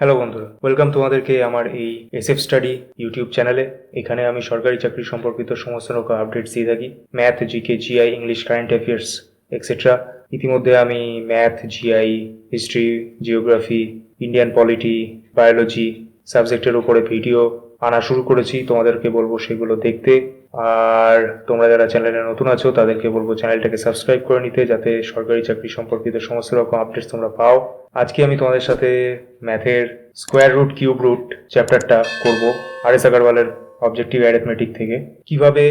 Hello বন্ধুরা, welcome তোমাদেরকে আমার এই এসএফ স্টাডি ইউটিউব চ্যানেলে। এখানে আমি সরকারি চাকরি সম্পর্কিত সমস্ত রকম আপডেটস দিয়ে থাকি। Math, GK, GI, English, current affairs etcetera. ইতিমধ্যে আমি math, GI, history, geography, Indian polity, biology সাবজেক্টের উপরে ভিডিও আনা শুরু করেছি। তোমাদেরকে বলবো সেগুলো দেখতে। আর তোমরা যারা চ্যানেলে নতুন আছো তাদেরকে বলবো চ্যানেলটাকে সাবস্ক্রাইব করে নিতে, যাতে সরকারি চাকরি সম্পর্কিত সমস্ত রকম আপডেটস তোমরা পাও। আজকে আমি তোমাদের সাথে ম্যাথের স্কোয়ার রুট, কিউব রুট চ্যাপ্টারটা করব আর এস আগরওয়ালের অবজেক্টিভ অ্যারিথমেটিক থেকে। কিভাবে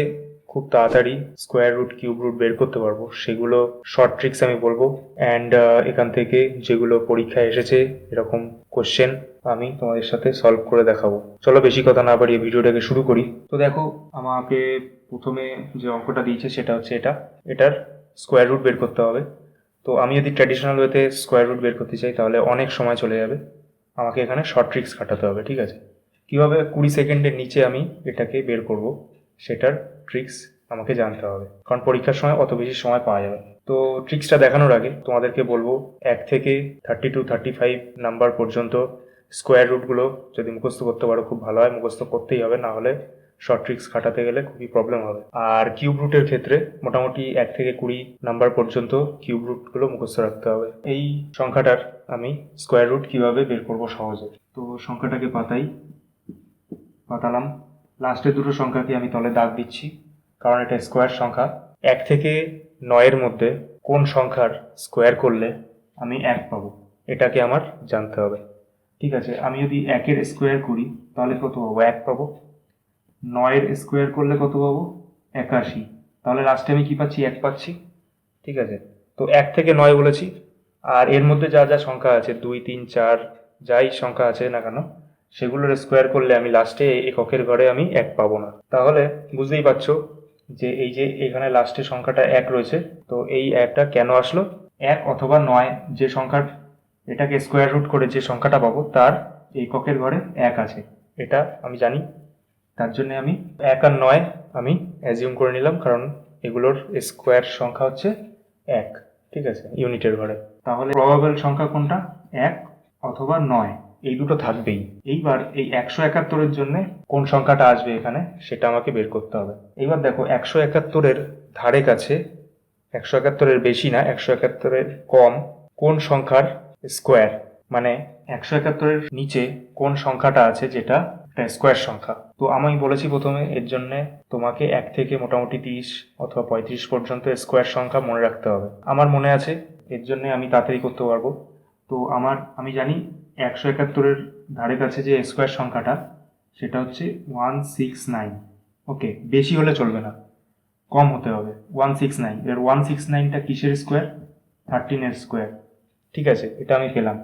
খুব তাড়াতাড়ি স্কোয়ার রুট, কিউব রুট বের করতে পারবো সেগুলো শর্ট ট্রিক্স আমি বলবো। অ্যান্ড এখান থেকে যেগুলো পরীক্ষায় এসেছে এরকম কোশ্চেন আমি তোমাদের সাথে সলভ করে দেখাবো। চলো বেশি কথা না বাড়িয়ে ভিডিওটাকে শুরু করি। তো দেখো, আমাকে প্রথমে যে অঙ্কটা দিয়েছে সেটা হচ্ছে এটার স্কোয়ার রুট বের করতে হবে। তো আমি যদি ট্র্যাডিশনাল ওয়েতে স্কোয়ার রুট বের করতে চাই তাহলে অনেক সময় চলে যাবে। আমাকে এখানে শর্ট ট্রিক্স খাটাতে হবে, ঠিক আছে? কীভাবে 20 সেকেন্ডের নিচে আমি এটাকে বের করব সেটার ট্রিক্স আমাকে জানতে হবে, কারণ পরীক্ষার সময় অত বেশি সময় পাওয়া যাবে। তো ট্রিক্সটা দেখানোর আগে তোমাদেরকে বলবো 1 থেকে 32-35 নাম্বার পর্যন্ত স্কোয়ার রুটগুলো যদি মুখস্থ করতে পারো খুব ভালো হয়। মুখস্থ করতেই হবে, না হলে শর্ট ট্রিক্স খাটাতে গেলে খুবই প্রবলেম হবে। আর কিউব রুটের ক্ষেত্রে মোটামুটি 1 থেকে 20 নাম্বার পর্যন্ত কিউব রুটগুলো মুখস্থ রাখতে হবে। এই সংখ্যাটার আমি স্কোয়ার রুট কিভাবে বের করব সহজে। তো সংখ্যাটাকে পাতালাম। লাস্টের দুটো সংখ্যাকে আমি তলে দাগ দিচ্ছি, কারণ এটা স্কোয়ার সংখ্যা। 1 থেকে 9-এর মধ্যে কোন সংখ্যার স্কোয়ার করলে আমি 1 পাবো, এটাকে আমার জানতে হবে। ঠিক আছে, আমি যদি 1-এর স্কোয়ার করি তাহলে কত পাবো? 1 পাবো। 9-এর স্কোয়ার করলে কত পাবো? 81। তাহলে লাস্টে আমি কি পাচ্ছি? 1 পাচ্ছি। ঠিক আছে, তো 1 থেকে 9 বলেছি। আর এর মধ্যে যা যা সংখ্যা আছে, 2, 3, 4, যাই সংখ্যা আছে না কেন, সেগুলোর স্কোয়ার করলে আমি লাস্টে এককের ঘরে আমি 1 পাবো না। তাহলে বুঝতেই পারছো যে এই যে এখানে লাস্টে সংখ্যাটা 1 রয়েছে, তো এই 1টা কেন আসলো? 1 অথবা 9 যে সংখ্যার এটাকে স্কোয়ার রুট করে যে সংখ্যাটা পাবো তার এককের ঘরে 1 আছে, এটা আমি জানি। তার জন্য আমি 1 আর 9 আমি অ্যাজিউম করে নিলাম, কারণ এগুলোর স্কোয়ার সংখ্যা হচ্ছে 1। ঠিক আছে, ইউনিটের ঘরে। তাহলে প্রবাবল সংখ্যা কোনটা? 1 অথবা 9, এই দুটো থাকবেই। এইবার এই 171-এর জন্য কোন সংখ্যাটা আসবে এখানে সেটা আমাকে বের করতে হবে। এইবার দেখো, 171-এর ধারে কাছে, 171-এর বেশি না, 171-এর কম কোন সংখ্যার স্কোয়ার, মানে 171-এর নিচে কোন সংখ্যাটা আছে যেটা একটা স্কোয়ার সংখ্যা। তো আমি বলেছি প্রথমে এর জন্য তোমাকে 1 থেকে মোটামুটি 30 অথবা 35 পর্যন্ত স্কোয়ার সংখ্যা মনে রাখতে হবে। আমার মনে আছে, এর জন্য আমি তাড়াতাড়ি করতে পারবো। তো আমি জানি 171-এর ধারে কাছে যে স্কোয়ার সংখ্যাটা সেটা হচ্ছে 169। ওকে, বেশি হলে চলবে না, কম হতে হবে। 169, এর 169টা কিসের স্কোয়ার? 13-এর স্কোয়ার। ঠিক আছে, এটা আমি পেলাম।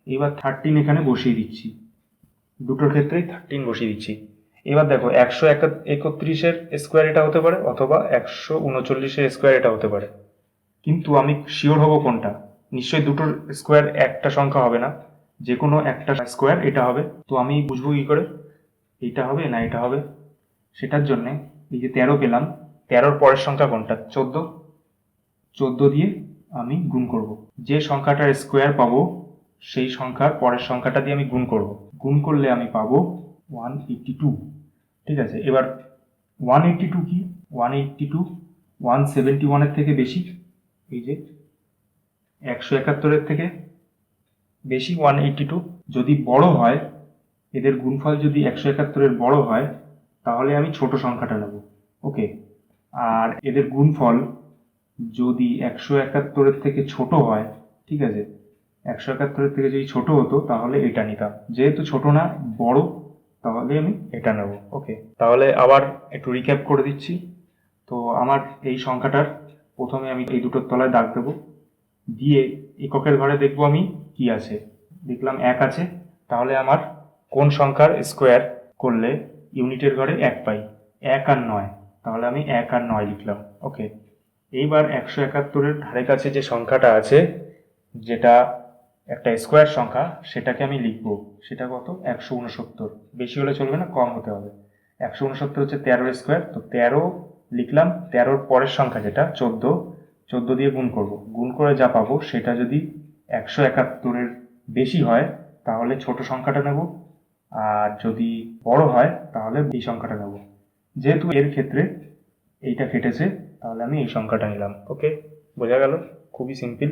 এবার 13 এখানে বসিয়ে দিচ্ছি, দুটোর ক্ষেত্রেই 13 বসিয়ে দিচ্ছি। এবার দেখো, 131-এর স্কোয়ার এটা হতে পারে, অথবা 139-এর স্কোয়ার এটা হতে পারে, কিন্তু আমি শিওর হব কোনটা? নিশ্চয়ই দুটোর স্কোয়ার একটা সংখ্যা হবে না, যে কোনো একটা স্কোয়ার এটা হবে। তো আমি বুঝবো কি করে এইটা হবে না এটা হবে? সেটার জন্য এই যে 13 পেলাম, 13-র পরের সংখ্যা কোনটা? 14। 14 দিয়ে আমি গুণ করব। যে সংখ্যাটার স্কোয়ার পাবো সেই সংখ্যার পরের সংখ্যাটা দিয়ে আমি গুণ করব। গুণ করলে আমি পাবো 182। ঠিক আছে, এবার 182 কি? 182 171-এর থেকে বেশি। এই যে 171-এর থেকে বেশি 182। যদি বড় হয়, এদের গুণফল যদি 171-এর বড় হয়, তাহলে আমি ছোট সংখ্যাটা নেব। ওকে, আর এদের গুণফল যদি 171-এর থেকে ছোট হয়, ঠিক আছে, 171-এর থেকে যদি ছোট হতো তাহলে এটা নিতাম। যেহেতু ছোট না, বড়, তাহলে আমি এটা নেব। ওকে, তাহলে আবার একটু রিক্যাপ করে দিচ্ছি। তো আমার এই সংখ্যাটার প্রথমে আমি এই দুটোর তলায় দাগ দেবো, দিয়ে এককের ঘরে দেখবো আমি কি আছে। দেখলাম 1 আছে, তাহলে আমার কোন সংখ্যার স্কোয়ার করলে ইউনিটের ঘরে 1 পাই? 1 আর 9, তাহলে আমি 1 আর 9 লিখলাম। ওকে, এইবার 171-এর ধারে কাছে যে সংখ্যাটা আছে যেটা একটা স্কোয়ার সংখ্যা, সেটাকে আমি লিখব। সেটা কত? 169। বেশি হলে চলবে না, কম হতে হবে। 169 হচ্ছে 13-এর স্কোয়ার, তো 13 লিখলাম। 13-র পরের সংখ্যা যেটা 14, 14 দিয়ে গুণ করব। গুণ করে যা পাবো সেটা যদি 171-এর বেশি হয় তাহলে ছোট সংখ্যাটা নেব, আর যদি বড় হয় তাহলে এই সংখ্যাটা নেব। যেহেতু এর ক্ষেত্রে এইটা কেটেছে, তাহলে আমি এই সংখ্যাটা নিলাম। ওকে, বোঝা গেল? খুবই সিম্পল।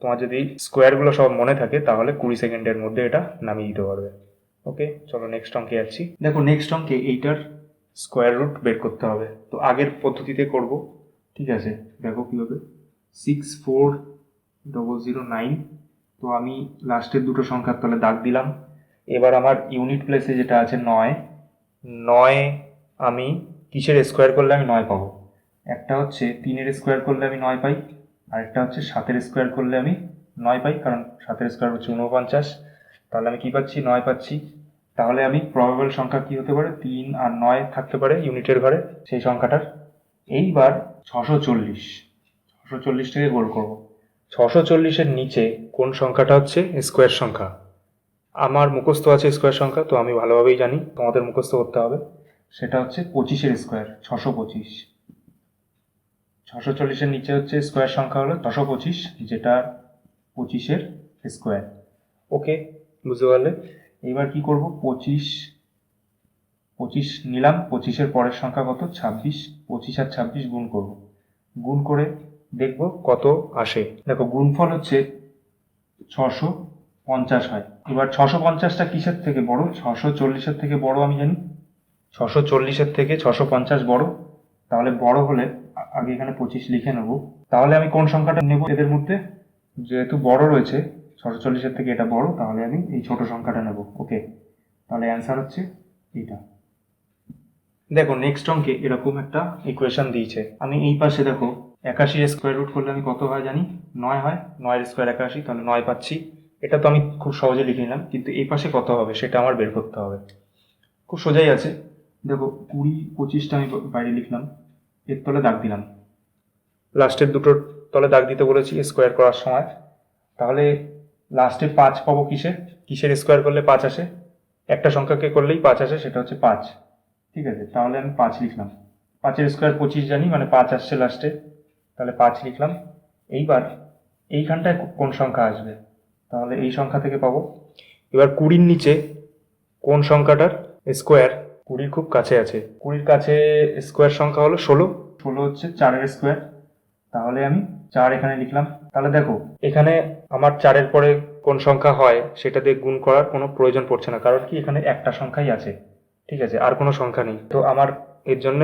তোমার যদি স্কোয়ারগুলো সব মনে থাকে তাহলে 20 সেকেন্ডের মধ্যে এটা নামিয়ে দিতে পারবে। ওকে, চলো নেক্সট অঙ্কে যাচ্ছি। দেখো নেক্সট অঙ্কে এইটার স্কোয়ার রুট বের করতে হবে। তো আগের পদ্ধতিতে করব, ঠিক আছে? দেখো কীভাবে, 64009। তো আমি লাস্টের দুটো সংখ্যার তলে দাগ দিলাম। এবার আমার ইউনিট প্লেসে যেটা আছে 9, 9 আমি কিসের স্কোয়ার করলে আমি 9 পাবো? একটা হচ্ছে 3-এর স্কোয়ার করলে আমি 9 পাই, আর একটা হচ্ছে 7-এর স্কোয়ার করলে আমি 9 পাই, কারণ 7-এর স্কোয়ার হচ্ছে 49। তাহলে আমি কি পাচ্ছি? 9 পাচ্ছি। তাহলে আমি প্রবাবল সংখ্যা কি হতে পারে? 3 আর 9 থাকতে পারে ইউনিটের ঘরে সেই সংখ্যাটার। এইবার 640টাকে গোল করব। 640-এর নিচে কোন সংখ্যাটা হচ্ছে স্কোয়ার সংখ্যা? আমার মুখস্থ আছে স্কোয়ার সংখ্যা, তো আমি ভালোভাবেই জানি, তোমাদের মুখস্থ করতে হবে। সেটা হচ্ছে 25-এর স্কোয়ার, 625। 640-এর নিচে হচ্ছে স্কোয়ার সংখ্যা হলো 625, যেটা 25-এর স্কোয়ার। ওকে, বুঝতে পারলে? এবার কি করব? 25 নিলাম, 25-এর পরের সংখ্যা কত? 26। 25 আর 26 গুণ করব, গুণ করে দেখব কত আসে। দেখো গুণফল হচ্ছে 650 হয়। এবার 650টা কিসের থেকে বড়? 640-এর থেকে বড় আমি জানি। 640-এর থেকে 650 বড়। তাহলে বড় হলে আগে এখানে 25 লিখে নেব। তাহলে আমি কোন সংখ্যাটা নেব এদের মধ্যে? যেহেতু বড় রয়েছে, 640-এর থেকে এটা বড়, তাহলে আমি এই ছোট সংখ্যাটা নেব। ওকে, তাহলে অ্যান্সার হচ্ছে এইটা। দেখো নেক্সট অঙ্কে এরকম একটা ইকুয়েশন দিয়েছে। আমি এই পাশে দেখো 81-এর স্কোয়ার রুট করলে আমি কত হয় জানি? 9 হয়। 9-এর স্কোয়ার 81, তাহলে 9 পাচ্ছি। এটা তো আমি খুব সহজে লিখে নিলাম, কিন্তু এই পাশে কত হবে সেটা আমার বের করতে হবে। খুব সোজাই আছে। দেখো 20-25টা আমি বাইরে লিখলাম, এর তলে দাগ দিলাম। লাস্টের দুটোর তলে দাগ দিতে বলেছি স্কোয়ার করার সময়। তাহলে লাস্টে 5 পাবো কিসের স্কোয়ার করলে 5 আসে? একটা সংখ্যাকে করলেই 5 আসে, সেটা হচ্ছে 5। ঠিক আছে, তাহলে আমি 5 লিখলাম। 5-এর স্কোয়ার 25 জানি, মানে 5 আসছে লাস্টে, তাহলে 5 লিখলাম। এইবার এইখানটায় কোন সংখ্যা আসবে? তাহলে এই সংখ্যা থেকে পাবো। এবার 20-র নিচে কোন সংখ্যাটার স্কোয়ার 20-র খুব কাছে আছে? 20-র কাছে স্কোয়ার সংখ্যা হলো 16। 16 হচ্ছে 4-এর স্কোয়ার, তাহলে আমি 4 এখানে লিখলাম। তাহলে দেখো এখানে আমার 4-এর পরে কোন সংখ্যা হয় সেটা দিয়ে গুণ করার কোনো প্রয়োজন পড়ছে না, কারণ কি এখানে একটা সংখ্যাই আছে। ঠিক আছে, আর কোনো সংখ্যা নেই, তো আমার এর জন্য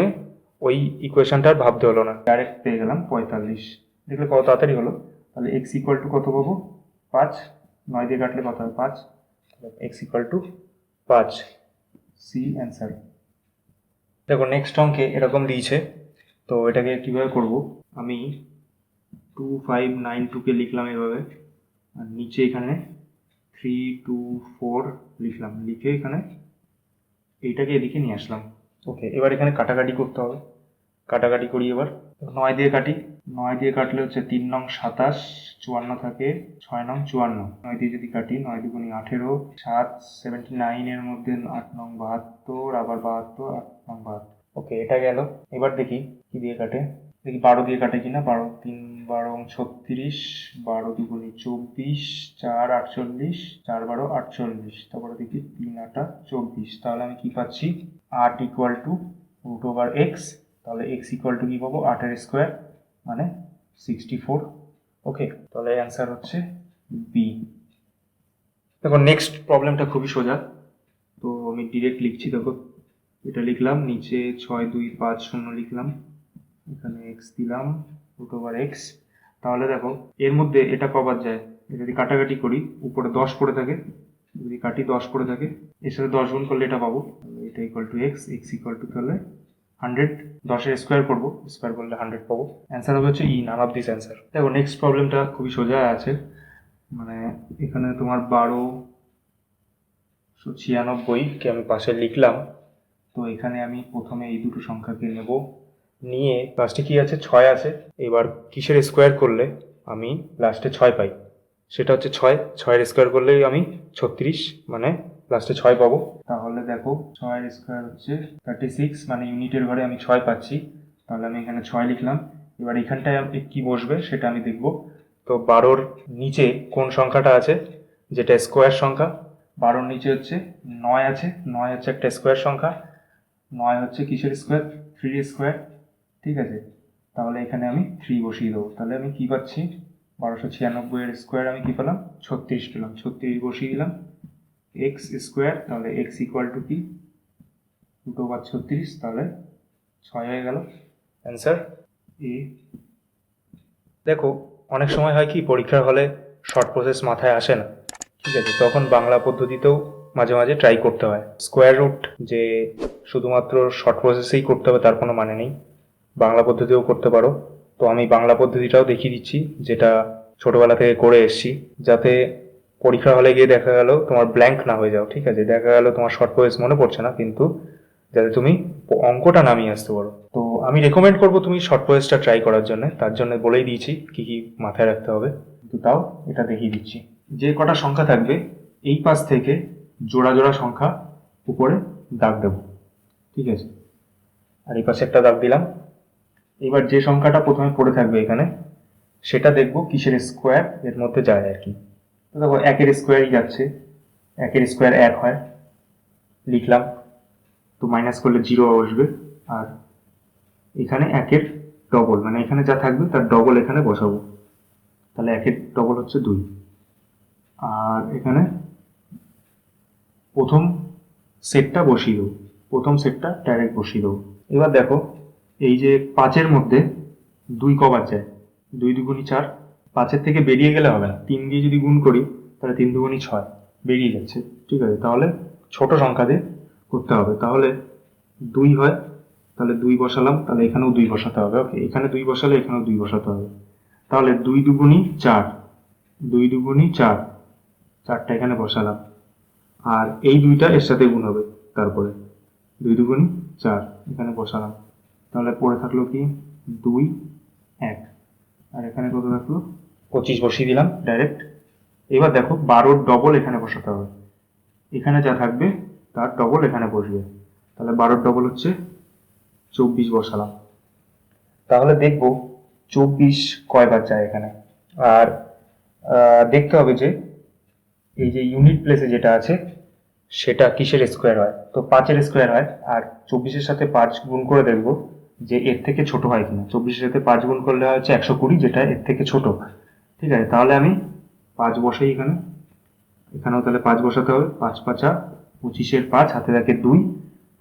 ওই ইকুয়েশনটার ভাবতে হলো না, ডাইরেক্ট পেয়ে গেলাম 45। দেখলে কত তাড়াতাড়ি হলো। তাহলে এক্স ইকুয়াল টু কত পাবো? 5। 9 দিয়ে কাটলে কত হয়? 5। X equal to 5। C answer. দেখো নেক্সট অঙ্কে এরকম দিয়েছে, তো এটাকে কীভাবে করব? আমি 2592কে লিখলাম এভাবে, আর নিচে এখানে 324 লিখলাম, লিখে এখানে এইটাকে এদিকে নিয়ে আসলাম। ওকে, এবার এখানে কাটাকাটি করতে হবে। কাটাকাটি করি এবার। 9 দিয়ে কাটি। 9 দিয়ে কাটলে হচ্ছে 3 নং 27, 54 থাকে 6 নং 54। 9 দিয়ে যদি কাটি, 9 দুগুণি 18, 7 79 এর মধ্যে 8 নং 72, আবার 72, 8 নং 72। ওকে, এটা গেল। এবার দেখি কি দিয়ে কাটে, দেখি 12 দিয়ে কাটে কিনা। 12 3 12 36, 12 দুগুণি 24, 4 48, 4 12 48। তারপরে দেখি 3 8 24। তাহলে আমি কি পাচ্ছি? 8 equal to root over X. তাহলে এক্স ইকুয়াল টু কি পাবো? 8-এর স্কোয়ার, মানে 64। ওকে, তাহলে অ্যান্সার হচ্ছে বি। দেখো নেক্সট প্রবলেমটা খুবই সোজা, তো আমি ডিরেক্ট লিখছি। দেখো এটা লিখলাম, নিচে 6250 লিখলাম, এখানে এক্স দিলাম, রুট ওভার এক্স। তাহলে দেখো এর মধ্যে এটা কবার যায়? যদি কাটাকাটি করি, উপরে 10 পড়ে থাকে, যদি কাটি 10 পড়ে থাকে, এর সাথে 10 গুণ করলে এটা পাবো। এটা equal to x, x equal two তাহলে 100। 10-এর স্কোয়ার করবো, স্কোয়ার করলে 100 পাবো। অ্যান্সার হবে হচ্ছে ই, নান অফ দিস অ্যান্সার। দেখো নেক্সট প্রবলেমটা খুবই সোজা আছে, মানে এখানে তোমার 1296কে আমি পাশে লিখলাম। তো এখানে আমি প্রথমে এই দুটো সংখ্যাকে নেব, নিয়ে লাস্টে কি আছে? 6 আছে। এবার কিসের স্কোয়ার করলে আমি লাস্টে 6 পাই? সেটা হচ্ছে 6। 6-এর স্কোয়ার করলেই আমি 36, মানে লাস্টে 6 পাবো। তাহলে দেখো 6-এর স্কোয়ার হচ্ছে 36, মানে ইউনিটের ঘরে আমি 6 পাচ্ছি। তাহলে আমি এখানে 6 লিখলাম। এবার এখানটায় কি বসবে সেটা আমি দেখব। তো 12-র নিচে কোন সংখ্যাটা আছে যেটা স্কোয়ার সংখ্যা? 12 নিচে হচ্ছে 9 আছে, 9 হচ্ছে একটা স্কোয়ার সংখ্যা, 9 হচ্ছে কিসের স্কোয়ার? 3 স্কোয়ার। ঠিক আছে, তাহলে এখানে আমি 3 বসিয়ে দেবো। তাহলে আমি কি পাচ্ছি? 1296 এর স্কোয়ার আমি কি পেলাম? 36 পেলাম। 36 বসিয়ে দিলাম। এক্স স্কোয়ার, তাহলে এক্স ইকুয়াল টু কি? 2/36, তাহলে 6 হয়ে গেল অ্যান্সার এ। দেখো, অনেক সময় হয় কি পরীক্ষার হলে শর্ট প্রসেস মাথায় আসে না, ঠিক আছে, তখন বাংলা পদ্ধতিতেও মাঝে মাঝে ট্রাই করতে হয়। স্কোয়ার রুট যে শুধুমাত্র শর্ট প্রসেসেই করতে হবে তার কোনো মানে নেই, বাংলা পদ্ধতিও করতে পারো। তো আমি বাংলা পদ্ধতিটাও দেখিয়ে দিচ্ছি, যেটা ছোটবেলা থেকে করে এসেছি, যাতে পরীক্ষা হলে গিয়ে দেখা গেল তোমার ব্ল্যাঙ্ক না হয়ে যাও। ঠিক আছে, দেখা গেল তোমার শর্ট প্রসেস মনে পড়ছে না, কিন্তু যাতে তুমি অঙ্কটা নামিয়ে আসতে পারো। তো আমি রেকমেন্ড করবো তুমি শর্ট প্রসেসটা ট্রাই করার জন্য, তার জন্য বলেই দিয়েছি কি কি মাথায় রাখতে হবে, কিন্তু তাও এটা দেখিয়ে দিচ্ছি। যে কটা সংখ্যা থাকবে এই পাশ থেকে জোড়া জোড়া সংখ্যা উপরে দাগ দেবো। ঠিক আছে, আর এই পাশে একটা দাগ দিলাম। এবার যে সংখ্যাটা প্রথমে পড়ে থাকবে এখানে, সেটা দেখবো কিসের স্কোয়ার এর মধ্যে যায় আর কি। তো দেখো, একের স্কোয়ারই যাচ্ছে, একের স্কোয়ার 1 হয়, লিখলাম। তো মাইনাস করলে 0 আসবে, আর এখানে একের ডবল, মানে এখানে যা থাকবে তার ডবল এখানে বসাবো। তাহলে একের ডবল হচ্ছে 2, আর এখানে প্রথম সেটটা বসিয়ে দেবো, প্রথম সেটটা ডাইরেক্ট বসিয়ে দেবো। এবার দেখো, এই যে 5-এর মধ্যে 2 কবার যায়? 2 দুগুণি 4, 5-এর থেকে বেরিয়ে গেলে হবে না, 3 দিয়ে যদি গুণ করি তাহলে 3 দুগুণি 6 বেরিয়ে যাচ্ছে। ঠিক আছে, তাহলে ছোট সংখ্যা দিয়ে করতে হবে। তাহলে 2 হয়, তাহলে 2 বসালাম, তাহলে এখানেও 2 বসাতে হবে। ওকে, এখানে 2 বসালে এখানেও 2 বসাতে হবে। তাহলে 2 দুগুণি 4, 2 দুগুণি 4, 4টা এখানে বসালাম, আর এই 2টা এর সাথে গুণ হবে, তারপরে 2 দুগুণি 4 এখানে বসালাম। তাহলে পড়ে থাকলো কি? 2, 1, আর এখানে কত থাকলো? 25 বসিয়ে দিলাম ডাইরেক্ট। এবার দেখো, 12-র ডবল এখানে বসাতে হবে, এখানে যা থাকবে তার ডবল এখানে বসবে। তাহলে 12-র ডবল হচ্ছে 24 বসালাম। তাহলে দেখবো 24 কয়বার যায় এখানে। আর দেখতে হবে যে এই যে ইউনিট প্লেসে যেটা আছে সেটা কিসের স্কোয়ার হয়। তো 5-এর স্কোয়ার হয়, আর 24-এর সাথে 5 গুণ করে দেখবো যে এর থেকে ছোট হয় কিনা। 24-এর সাথে 5 গুণ করলে হচ্ছে 120, যেটা এর থেকে ছোট। ঠিক আছে, তাহলে আমি 5 বসাই এখানে, এখানেও তাহলে 5 বসাতে হবে। 5×5 25-এর 5, হাতে থাকে 2,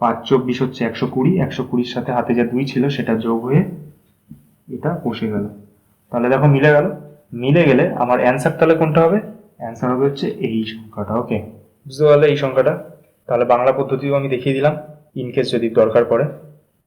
5×24 হচ্ছে 120, 120-র সাথে হাতে যে 2 ছিল সেটা যোগ হয়ে এটা বসে গেল। তাহলে দেখো মিলে গেল। মিলে গেলে আমার অ্যান্সার তাহলে কোনটা হবে? অ্যান্সার হবে হচ্ছে এই সংখ্যাটা। ওকে, বুঝতে পারলে এই সংখ্যাটা? তাহলে বাংলা পদ্ধতিও আমি দেখিয়ে দিলাম, ইনকেস যদি দরকার পড়ে।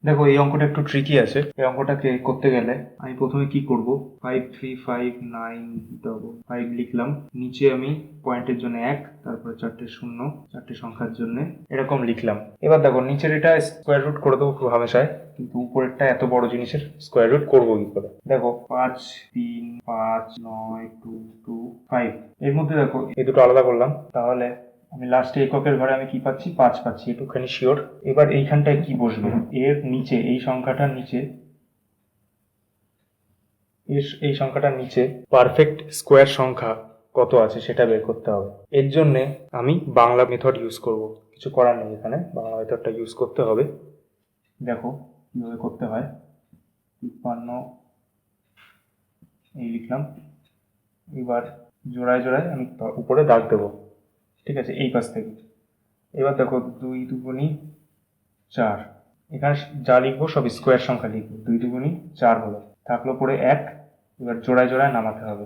দেখো, এই অঙ্কটা একটু ট্রিকি আছে। এই অঙ্কটাকে করতে গেলে আমি প্রথমে কি করব? 53595 লিখলাম, নিচে আমি পয়েন্টের জন্য 1, তারপরে 4টে শূন্য, 4টে সংখ্যার জন্য এরকম লিখলাম। এবার দেখো, নিচের এটা স্কোয়ার রুট করে দেবো খুব হামেশায়, কিন্তু উপরেরটা এত বড় জিনিসের স্কোয়ার রুট করবো কি করে? দেখো, 5 3 5 9 2 2 5, এর মধ্যে দেখো এই দুটো আলাদা করলাম, তাহলে আমি লাস্টে এককের ঘরে আমি কি পাচ্ছি? 5 পাচ্ছি, একটুখানি শিওর। এবার এইখানটায় কি বসবে? এর নিচে, এই সংখ্যাটার নিচে, এই সংখ্যাটার নিচে পারফেক্ট স্কোয়ার সংখ্যা কত আছে সেটা বের করতে হবে। এর জন্যে আমি বাংলা মেথড ইউজ করব, কিছু করার নেই, এখানে বাংলা মেথডটা ইউজ করতে হবে। দেখো কীভাবে করতে হয়। 53 এই লিখলাম। এবার জোড়ায় জোড়ায় আমি উপরে দাগ দেবো। ঠিক আছে, এই পাশ থেকে। এবার দেখো, 2 দুগুণি 4, এখানে যা লিখবো সব স্কোয়ার সংখ্যা লিখবো। 2 দুগুণি 4 হলো, থাকলো পরে 1। এবার জোড়ায় জোড়ায় নামাতে হবে,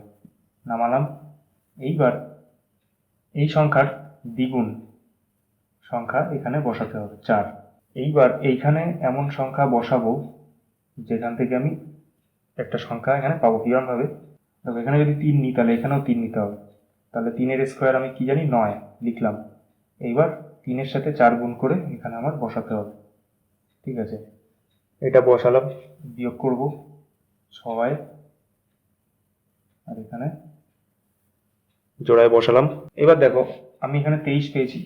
নামালাম। এইবার এই সংখ্যার দ্বিগুণ সংখ্যা এখানে বসাতে হবে, 4। এইবার এইখানে এমন সংখ্যা বসাবো যেখান থেকে আমি একটা সংখ্যা এখানে পাবো। কিরম ভাবে? দেখো, এখানে যদি 3 নিই তাহলে এখানেও 3 নিতে হবে। তাহলে 3-এর স্কোয়ার আমি কি জানি? 9 লিখলাম। এইবার 3-এর সাথে 4 গুণ করে এখানে আমার বসাতে হবে। ঠিক আছে, এটা বসালাম, বিয়োগ করব 6, আর এখানে জোড়ায় বসালাম। এবার দেখো, আমি এখানে 23 পেয়েছি,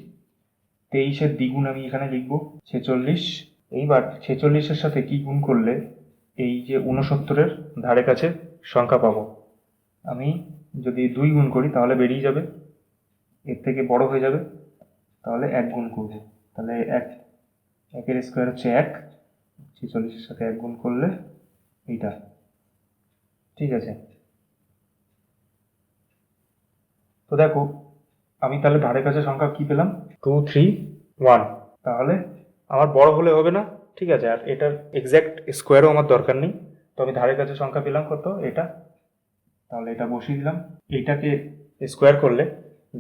23-এর দ্বিগুণ আমি এখানে লিখব 46। এইবার 46-এর সাথে কি গুণ করলে এই যে 69-এর ধারে কাছে সংখ্যা পাবো? আমি যদি 2 গুণ করি তাহলে বেরিয়ে যাবে, এর থেকে বড় হয়ে যাবে, তাহলে 1 গুণ করব, তাহলে 1 স্কোয়ার হচ্ছে 1, 46-এর সাথে 1 গুণ করলে এইটা, ঠিক আছে। তো দেখো আমি তাহলে ধারে কাছে সংখ্যা কি পেলাম, 2 3 1। তাহলে আমার বড় হলে হবে না, ঠিক আছে, আর এটার এক্স্যাক্ট স্কোয়ারও আমার দরকার নেই। তো আমি ধারে কাছে সংখ্যা পেলাম কত, এটা। তাহলে এটা বসিয়ে দিলাম, এইটাকে স্কোয়ার করলে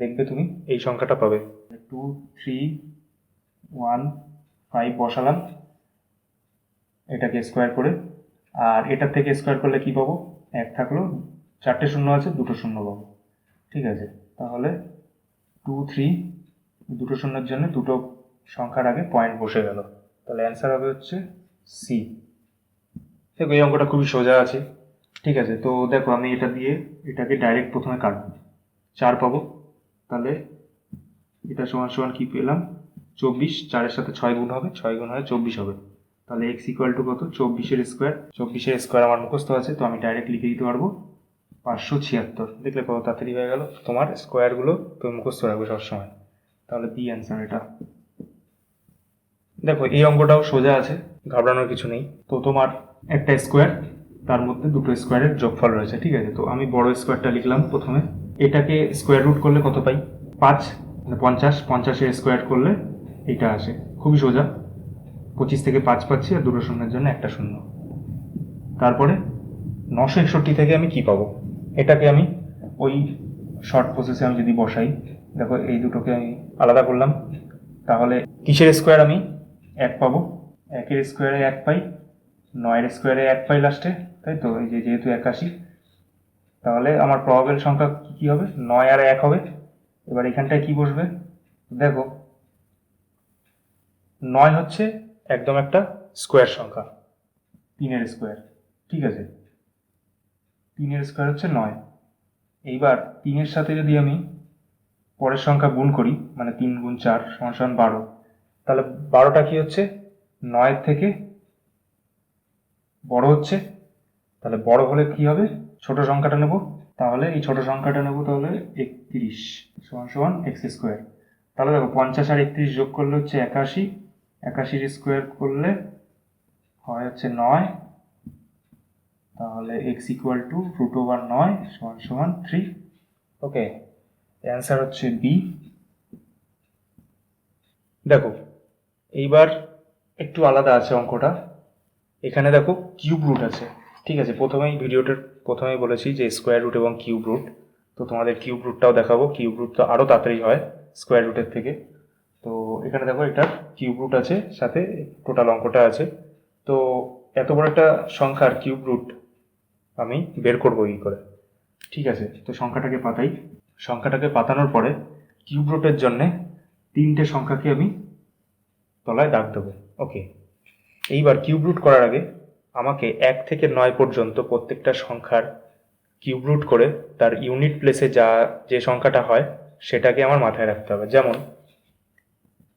দেখবে তুমি এই সংখ্যাটা পাবে, 2 3 1 5 বসালাম এটাকে স্কোয়ার করে। আর এটার থেকে স্কোয়ার করলে কি পাবো, 1 থাকলো, 4টে শূন্য আছে, 2টো শূন্য পাবো, ঠিক আছে। তাহলে 2 3, 2টো শূন্যের জন্য 2টো সংখ্যার আগে পয়েন্ট বসে গেল, তাহলে অ্যান্সার হবে হচ্ছে সি। দেখো এই অঙ্কটা খুবই সোজা আছে, ঠিক আছে। তো দেখো আমি এটা দিয়ে এটাকে ডাইরেক্ট প্রথমে কাটবো, 4 পাবো, তাহলে এটা সমান সমান কি পেলাম, 24, 4-এর সাথে 6 গুণ হবে, 6 গুণ হয় 24 হবে। তাহলে x ইকুয়াল টু কত, 24-এর স্কোয়ার, 24-এর স্কোয়ার আমার মুখস্থ আছে, তো আমি ডাইরেক্ট লিখে দিতে পারবো 576। দেখলে কত তাড়াতাড়ি হয়ে গেল, তোমার স্কোয়ারগুলো তুমি মুখস্থ রাখবে সবসময়। তাহলে বি অ্যান্সার এটা। দেখো এই অঙ্কটাও সোজা আছে, ঘাবড়ানোর কিছু নেই। তো তোমার একটা স্কোয়ার, তার মধ্যে 2টো স্কোয়ারের যোগফল রয়েছে, ঠিক আছে। তো আমি বড় স্কোয়ারটা লিখলাম প্রথমে, এটাকে স্কোয়ার রুট করলে কত পাই, 5, মানে 50, 50-এর স্কোয়ার করলে এটা আসে, খুবই সোজা। 25 থেকে 5 পাচ্ছি, আর 2টো শূন্যের জন্য একটা শূন্য। তারপরে 961 থেকে আমি কি পাবো, এটাকে আমি ওই শর্ট প্রসেসে আমি যদি বসাই, দেখো এই দুটোকে আমি আলাদা করলাম, তাহলে কিসের স্কোয়ার আমি 1 পাবো, 1-এর স্কোয়ারে 1 পাই, 9-এর স্কোয়ারে 1 পাই লাস্টে, তাই তো, এই যে যেহেতু 81, তাহলে আমার প্রবাবেল সংখ্যা কি হবে, 9 আর 1 হবে। এবার এখানটায় কি বসবে, দেখো 9 হচ্ছে একদম একটা স্কোয়ার সংখ্যা, 3-এর স্কোয়ার, ঠিক আছে, 3-এর স্কোয়ার হচ্ছে 9। এইবার 3-এর সাথে যদি আমি পরের সংখ্যা গুণ করি, মানে 3 গুণ 4 সমান 12, তাহলে 12টা কি হচ্ছে, 9-এর থেকে বড় হচ্ছে, তাহলে বড় হলে কি হবে, ছোট সংখ্যাটা নেব, তাহলে এই ছোট সংখ্যাটা নেব, তাহলে 31 সমান এক্স স্কোয়ার। তাহলে দেখো 50 আর 31 যোগ করলে হচ্ছে 81, 81-এর স্কোয়ার করলে হয় হচ্ছে 9, তাহলে এক্স ইকুয়াল টু √9 সমান 3। ওকে, অ্যান্সার হচ্ছে বি। দেখো এইবার একটু আলাদা আছে অঙ্কটা, এখানে দেখো কিউব রুট আছে, ঠিক আছে। প্রথমেই বলেছি যে স্কোয়ার রুট এবং কিউব রুট, তো তোমাদের কিউব রুটটাও দেখাবো। কিউব রুট তো আরও তাড়াতাড়ি হয় স্কোয়ার রুটের থেকে। তো এখানে দেখো এটার কিউব রুট আছে, সাথে টোটাল অঙ্কটা আছে। তো এত বড় একটা সংখ্যার কিউব রুট আমি বের করবো কি করে, ঠিক আছে। তো সংখ্যাটাকে পাতানোর পরে কিউব রুটের জন্যে 3টে সংখ্যাকে আমি তলায় দাগ দেবো। ওকে, এইবার কিউব রুট করার আগে আমাকে 1 থেকে 9 পর্যন্ত প্রত্যেকটা সংখ্যার কিউব রুট করে তার ইউনিট প্লেসে যে সংখ্যাটা হয় সেটাকে আমার মাথায় রাখতে হবে। যেমন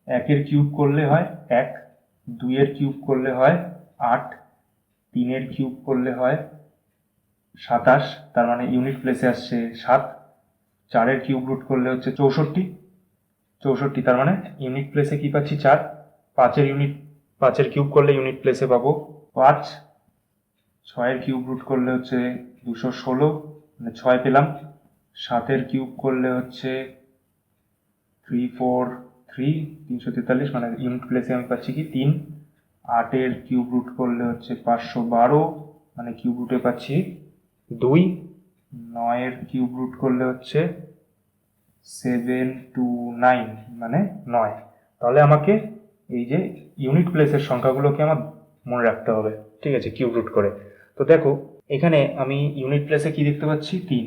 1-এর কিউব করলে হয় 1, 2-এর কিউব করলে হয় 8, 3-এর কিউব করলে হয় 27, তার মানে ইউনিট প্লেসে আসছে 7, 4-এর কিউব রুট করলে হচ্ছে 64, তার মানে ইউনিট প্লেসে কি পাচ্ছি 4, 5-এর কিউব করলে ইউনিট প্লেসে পাবো 5, 6-এর কিউব রুট করলে হচ্ছে 216, মানে 6 পেলাম। 7-এর কিউব করলে হচ্ছে 343, মানে ইউনিট প্লেসে আমি পাচ্ছি কি 3। 8-এর কিউব রুট করলে হচ্ছে 512, মানে কিউব রুটে পাচ্ছি 2। 9-এর কিউব রুট করলে হচ্ছে 729, মানে 9। তাহলে আমাকে এই যে ইউনিট প্লেসের সংখ্যাগুলোকে আমার মনে রাখতে হবে, ঠিক আছে, কিউব রুট করে। তো দেখো এখানে আমি ইউনিট প্লেসে কি দেখতে পাচ্ছি, 3।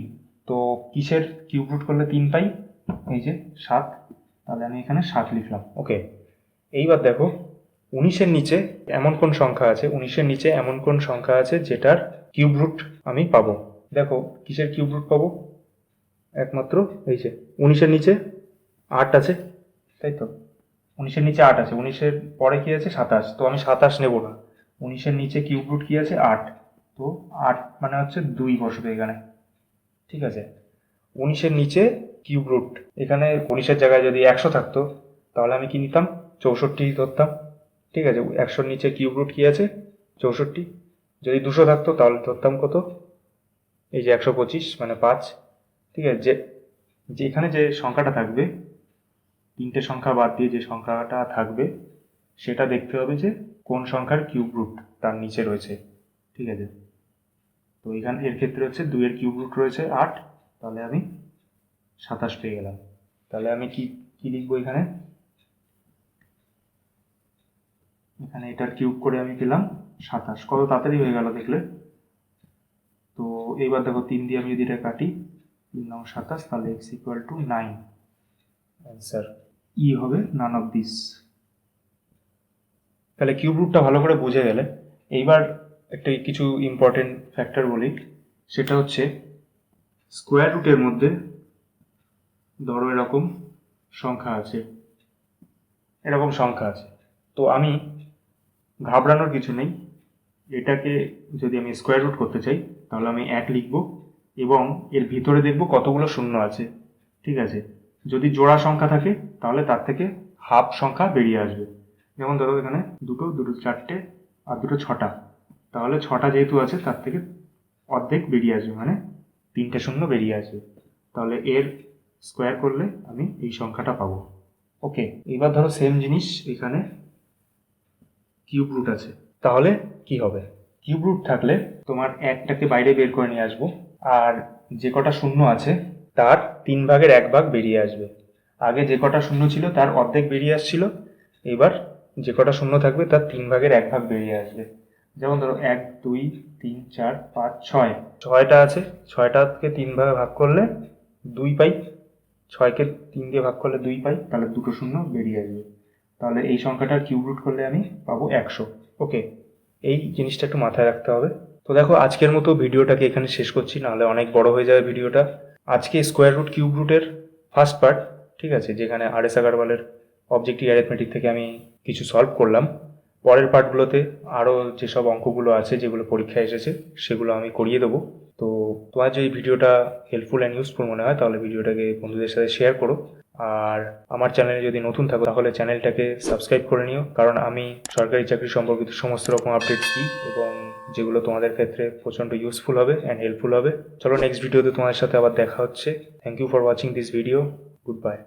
তো কিসের কিউব রুট করলে 3 পাই, এই যে 7, তাহলে আমি এখানে 7 লিখলাম। ওকে, এইবার দেখো 19-এর নিচে এমন কোন সংখ্যা আছে, 19-এর নিচে এমন কোন সংখ্যা আছে যেটার কিউব রুট আমি পাবো। দেখো কিসের কিউব রুট পাবো, একমাত্র এই যে 19-এর নিচে 8 আছে, তাই তো, 19-এর নিচে 8 আছে, 19-এর পরে কি আছে 27, তো আমি 27 নেব না। 19-এর নিচে কিউব রুট কি আছে 8, তো 8 মানে হচ্ছে 2 বসবে এখানে, ঠিক আছে। 19-এর নিচে কিউব রুট, এখানে 19-এর জায়গায় যদি 100 থাকতো তাহলে আমি কি নিতাম, 64 ধরতাম। ঠিক আছে, 100-র নিচে কিউব রুট কি আছে, 64। যদি 200 থাকতো তাহলে ধরতাম কত, এই যে 125 মানে 5। ঠিক আছে, যে এখানে যে সংখ্যাটা থাকবে, তিনটে সংখ্যা বাদ দিয়ে যে সংখ্যাটা থাকবে সেটা দেখতে হবে যে কোন সংখ্যার কিউব রুট তার নিচে রয়েছে। ঠিক আছে, তো এখানে এর ক্ষেত্রে হচ্ছে 2-এর কিউব রুট রয়েছে 8, তাহলে আমি 27 পেয়ে গেলাম। তাহলে আমি কি কি লিখবো এখানে, এখানে এটার কিউব করে আমি পেলাম 27। কত তাড়াতাড়ি হয়ে গেল দেখলে। তো এইবার দেখো 3 দিয়ে আমি যদি এটা কাটি, 3 9 27, তাহলে x ইকুয়াল টু 9। অ্যান্সার ই হবে নান অফ দিস। তাহলে কিউব রুটটা ভালো করে বুঝে গেলে এইবার একটা কিছু ইম্পর্টেন্ট ফ্যাক্টর বলি, সেটা হচ্ছে স্কোয়ার রুটের মধ্যে ধরো এরকম সংখ্যা আছে, তো আমি ঘাবড়ানোর কিছু নেই। এটাকে যদি আমি স্কোয়ার রুট করতে চাই তাহলে আমি 1 লিখব এবং এর ভিতরে দেখব কতগুলো শূন্য আছে। ঠিক আছে, যদি জোড়া সংখ্যা থাকে তাহলে তার থেকে হাফ সংখ্যা বেরিয়ে আসবে। যেমন ধরো এখানে দুটো 4টে আর দুটো 6টা, তাহলে 6টা যেহেতু আছে তার থেকে অর্ধেক বেরিয়ে আসবে, মানে 3টে শূন্য বেরিয়ে আসবে। তাহলে এর স্কোয়ার করলে আমি এই সংখ্যাটা পাবো। ওকে, এবার ধরো সেম জিনিস, এখানে কিউব রুট আছে, তাহলে কি হবে, কিউব রুট থাকলে তোমার একটাকে বাইরে বের করে নিয়ে আসবো, আর যে কটা শূন্য আছে তার 3/1 বেরিয়ে আসবে। আগে যে কটা শূন্য ছিল তার অর্ধেক বেরিয়ে আসছিল, এবার যে কটা শূন্য থাকবে তার 3/1 বেরিয়ে আসবে। যেমন ধরো 1 2 3 4 5 6, 6টা আছে, 6টাকে 3 ভাগে ভাগ করলে 2 পাই, 6কে 3 দিয়ে ভাগ করলে 2 পাই, তাহলে দুটো শূন্য বেরিয়ে আসবে। তাহলে এই সংখ্যাটার কিউব রুট করলে আমি পাবো 100। ওকে, এই জিনিসটা একটু মাথায় রাখতে হবে। তো দেখো আজকের মতো ভিডিওটাকে এখানে শেষ করছি, নাহলে অনেক বড় হয়ে যাবে ভিডিওটা। আজকে স্কোয়ার রুট কিউব রুটের ফার্স্ট পার্ট, ঠিক আছে, যেখানে আর.এস. আগারওয়ালের অবজেক্টিভ অ্যারিথমেটিক থেকে আমি কিছু সলভ করলাম। পরের পার্টগুলোতে আরও যেসব অঙ্কগুলো আছে যেগুলো পরীক্ষায় এসেছে সেগুলো আমি করিয়ে দেবো। তো তোমার যদি ভিডিওটা হেল্পফুল অ্যান্ড ইউজফুল মনে হয় তাহলে ভিডিওটাকে বন্ধুদের সাথে শেয়ার করো। আর আমার চ্যানেলে যদি নতুন থাকো তাহলে চ্যানেলটাকে সাবস্ক্রাইব করে নিও, কারণ আমি সরকারি চাকরি সম্পর্কিত সমস্ত রকম আপডেটস দিই এবং যেগুলো তোমাদের ক্ষেত্রে প্রচণ্ড ইউজফুল হবে অ্যান্ড হেল্পফুল হবে। চলো নেক্সট ভিডিওতে তোমাদের সাথে আবার দেখা হচ্ছে। Thank you for watching this video. Good by.